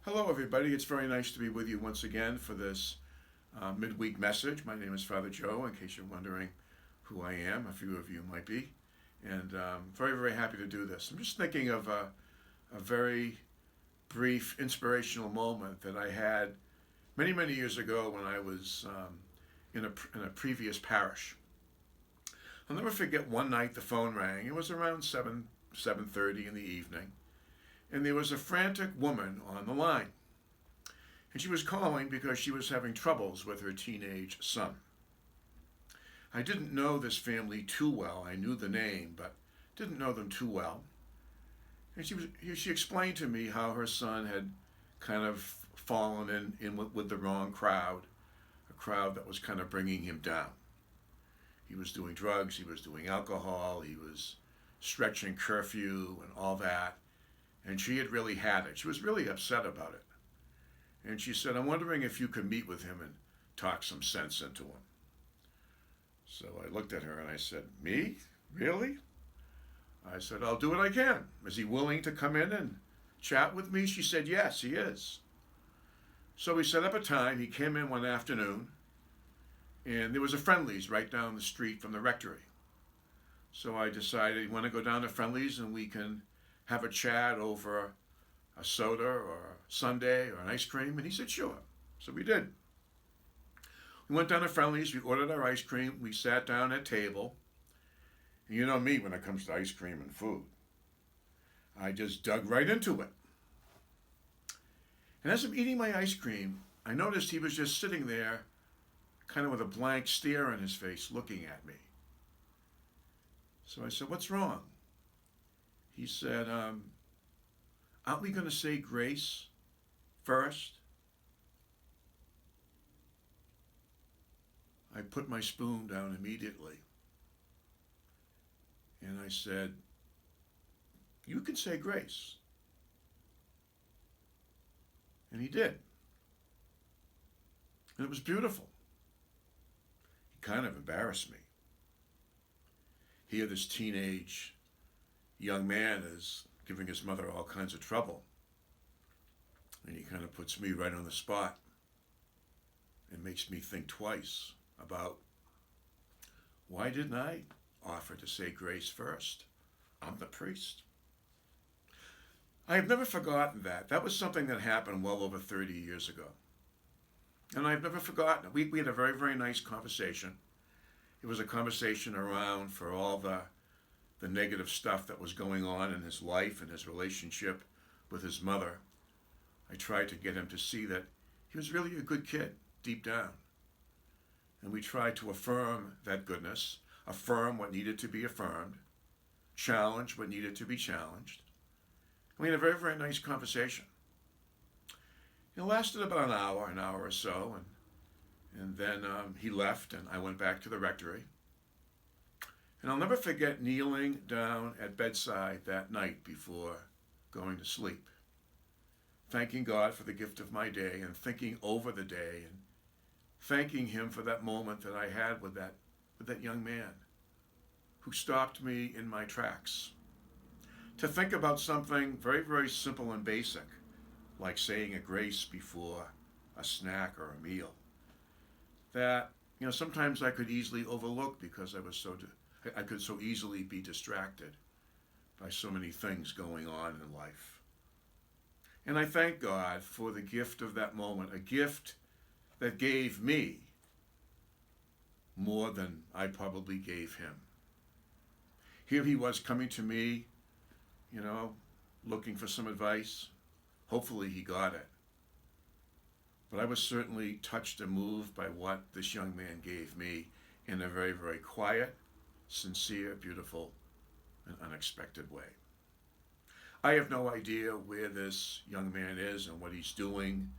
Hello, everybody. It's very nice to be with you once again for this midweek message. My name is Father Joe, in case you're wondering who I am. A few of you might be. And very, very happy to do this. I'm just thinking of a very brief inspirational moment that I had many, many years ago when I was in a previous parish. I'll never forget one night the phone rang. It was around 7:30 in the evening. And there was a frantic woman on the line. And she was calling because she was having troubles with her teenage son. I didn't know this family too well. I knew the name, but didn't know them too well. And she explained to me how her son had kind of fallen in with the wrong crowd, a crowd that was kind of bringing him down. He was doing drugs, he was doing alcohol, he was stretching curfew and all that. And she had really had it. She was really upset about it. And she said, I'm wondering if you could meet with him and talk some sense into him. So I looked at her and I said, Me? Really? I said, I'll do what I can. Is he willing to come in and chat with me? She said, yes, he is. So we set up a time. He came in one afternoon, and there was a Friendly's right down the street from the rectory. So I decided, you want to go down to Friendly's and we can have a chat over a soda or a sundae or an ice cream? And he said, sure. So we did. We went down to Friendly's, we ordered our ice cream, we sat down at table. And you know me when it comes to ice cream and food. I just dug right into it. And as I'm eating my ice cream, I noticed he was just sitting there, kind of with a blank stare on his face, looking at me. So I said, what's wrong? He said, aren't we going to say grace first? I put my spoon down immediately. And I said, you can say grace. And he did. And it was beautiful. He kind of embarrassed me. Here, this teenage young man is giving his mother all kinds of trouble. And he kind of puts me right on the spot and makes me think twice about, why didn't I offer to say grace first? I'm the priest. I have never forgotten that. That was something that happened well over 30 years ago. And I've never forgotten it. We had a very, very nice conversation. It was a conversation around for all the negative stuff that was going on in his life and his relationship with his mother. I tried to get him to see that he was really a good kid deep down. And we tried to affirm that goodness, affirm what needed to be affirmed, challenge what needed to be challenged. We had a very, very nice conversation. It lasted about an hour or so, and then he left and I went back to the rectory. And I'll never forget kneeling down at bedside that night before going to sleep, thanking God for the gift of my day and thinking over the day and thanking him for that moment that I had with that young man who stopped me in my tracks. To think about something very, very simple and basic, like saying a grace before a snack or a meal, that sometimes I could easily overlook because I could so easily be distracted by so many things going on in life. And I thank God for the gift of that moment, a gift that gave me more than I probably gave him. Here he was coming to me, looking for some advice. Hopefully he got it. But I was certainly touched and moved by what this young man gave me in a very, very quiet, sincere, beautiful, and unexpected way. I have no idea where this young man is and what he's doing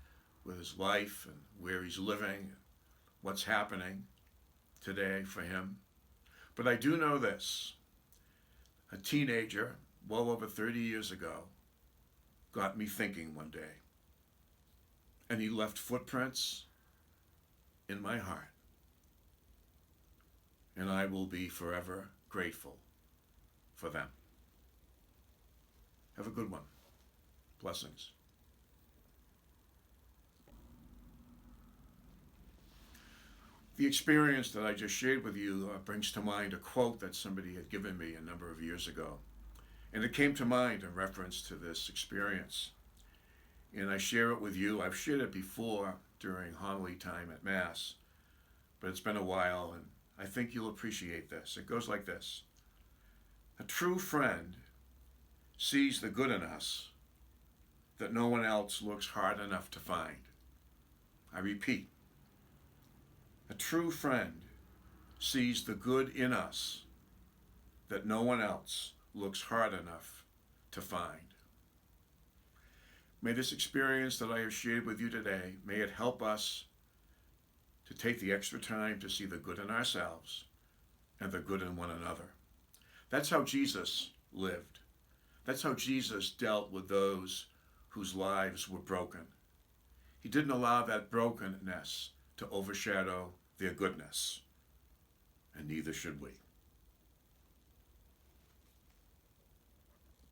with his life and where he's living, what's happening today for him. But I do know this. A teenager, well over 30 years ago, got me thinking one day. And he left footprints in my heart. And I will be forever grateful for them. Have a good one. Blessings. The experience that I just shared with you brings to mind a quote that somebody had given me a number of years ago. And it came to mind in reference to this experience. And I share it with you. I've shared it before during homily time at Mass, but it's been a while, and I think you'll appreciate this. It goes like this: a true friend sees the good in us that no one else looks hard enough to find. I repeat, a true friend sees the good in us that no one else looks hard enough to find. May this experience that I have shared with you today, may it help us to take the extra time to see the good in ourselves and the good in one another. That's how Jesus lived. That's how Jesus dealt with those whose lives were broken. He didn't allow that brokenness to overshadow their goodness, and neither should we.